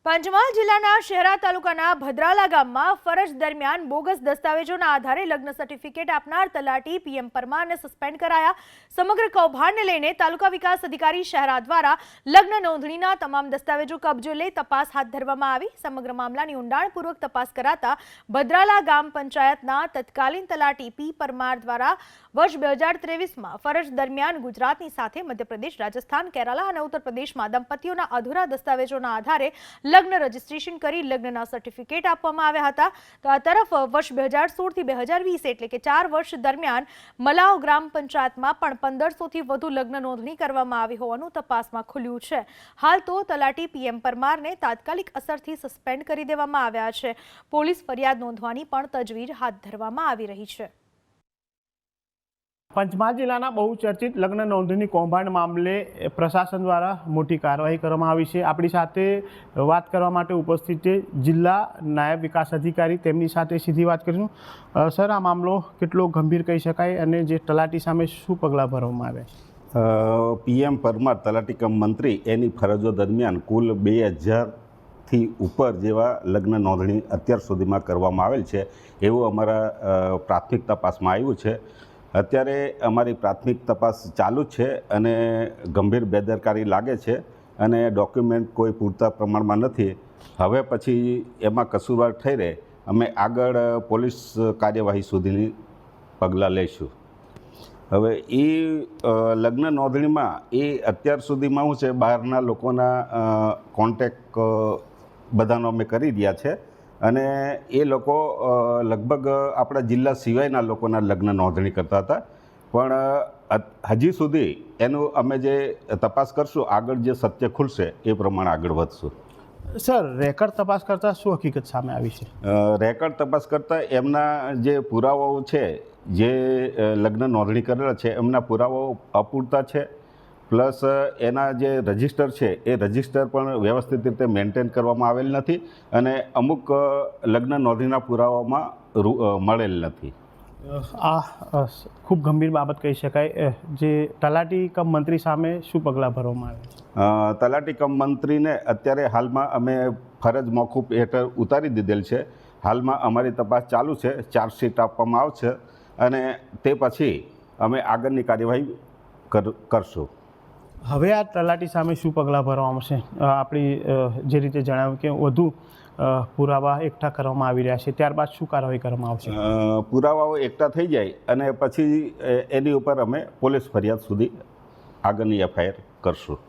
પંચમહાલ જિલ્લાના શહેરા તાલુકાના ભદ્રાલા ગામમાં ફરજ દરમિયાન બોગસ દસ્તાવેજોના આધારે લગ્ન સર્ટિફિકેટ આપનાર તલાટી પીએમ પરમારને સસ્પેન્ડ કરાયા। સમગ્ર કૌભાંડને લઈને તાલુકા વિકાસ અધિકારી શહેરા દ્વારા લગ્ન નોંધણીના તમામ દસ્તાવેજો કબજે લઈ તપાસ હાથ ધરવામાં આવી। સમગ્ર મામલાની ઊંડાણપૂર્વક તપાસ કરાતા ભદ્રાલા ગામ પંચાયતના તત્કાલીન તલાટી પી પરમાર દ્વારા વર્ષ 2023માં ફરજ દરમિયાન ગુજરાતની સાથે મધ્યપ્રદેશ, રાજસ્થાન, કેરાલા અને ઉત્તર પ્રદેશમાં દંપતીઓના અધૂરા દસ્તાવેજોના આધારે લગ્ન રજીસ્ટ્રેશન કરી લગ્નના સર્ટિફિકેટ આપવામાં આવ્યા હતા। તો આ તરફ વર્ષ 2016 થી 2020 એટલે કે 4 વર્ષ દરમિયાન મલાવ ગ્રામ પંચાયતમાં પણ 1500 થી વધુ લગ્ન નોંધણી કરવામાં આવી હોવાનું તપાસમાં ખુલ્યું છે। હાલ તો તલાટી પીએમ પરમારને તાત્કાલિક અસરથી સસ્પેન્ડ કરી દેવામાં આવ્યા છે। પોલીસ ફરિયાદ નોંધવાની પણ તજવીજ હાથ ધરવામાં આવી રહી છે। પંચમહાલ જિલ્લાના બહુચર્ચિત લગ્ન નોંધણી કૌભાંડ મામલે પ્રશાસન દ્વારા મોટી કાર્યવાહી કરવામાં આવી છે। આપણી સાથે વાત કરવા માટે ઉપસ્થિત છે જિલ્લા નાયબ વિકાસ અધિકારી, તેમની સાથે સીધી વાત કરીશું। સર, આ મામલો કેટલો ગંભીર કહી શકાય અને જે તલાટી સામે શું પગલાં ભરવામાં આવ્યા? પીએમ પરમાર તલાટી કમ મંત્રી એની ફરજો દરમિયાન કુલ 2000થી ઉપર જેવા લગ્ન નોંધણી અત્યાર સુધીમાં કરવામાં આવેલ છે એવું અમારા પ્રાથમિક તપાસમાં આવ્યું છે। અત્યારે અમારી પ્રાથમિક તપાસ ચાલુ છે અને ગંભીર બેદરકારી લાગે છે અને ડોક્યુમેન્ટ કોઈ પૂરતા પ્રમાણમાં નથી। હવે પછી એમાં કસૂરવાર થઈ રહે અમે આગળ પોલીસ કાર્યવાહી સુધીની પગલાં લઈશું। હવે એ લગ્ન નોંધણીમાં એ અત્યાર સુધીમાં શું છે, બહારના લોકોના કોન્ટેક્ટ બધાનો અમે કરી રહ્યા છે અને એ લોકો લગભગ આપણા જિલ્લા સિવાયના લોકોના લગ્ન નોંધણી કરતા હતા, પણ હજી સુધી એનું અમે જે તપાસ કરશું, આગળ જે સત્ય ખુલશે એ પ્રમાણે આગળ વધશું। સર, રેકર્ડ તપાસ કરતાં શું હકીકત સામે આવી છે? રેકર્ડ તપાસ કરતાં એમના જે પુરાવાઓ છે, જે લગ્ન નોંધણી કરેલા છે એમના પુરાવાઓ અપૂરતા છે, પ્લસ એના જે રજિસ્ટર છે એ રજિસ્ટર પણ વ્યવસ્થિત રીતે મેન્ટેન કરવામાં આવેલ નથી અને અમુક લગ્ન નોંધણીના પુરાવામાં મળેલ નથી। આ ખૂબ ગંભીર બાબત કહી શકાય। જે તલાટી કમ મંત્રી સામે શું પગલાં ભરવામાં આવે? તલાટી કમ મંત્રીને અત્યારે હાલમાં અમે ફરજ મોકૂફ હેઠળ ઉતારી દીધેલ છે। હાલમાં અમારી તપાસ ચાલુ છે, ચાર્જશીટ આપવામાં આવશે અને તે પછી અમે આગળની કાર્યવાહી કરશું। હવે આ તલાટી સામે શું પગલાં ભરવામાં આવશે? આપણી જે રીતે જણાવ્યું કે વધુ પુરાવા એકઠા કરવામાં આવી રહ્યા છે, ત્યારબાદ શું કાર્યવાહી કરવામાં આવશે? પુરાવાઓ એકઠા થઈ જાય અને પછી એની ઉપર અમે પોલીસ ફરિયાદ સુધી આગળની એફઆઈઆર કરશું।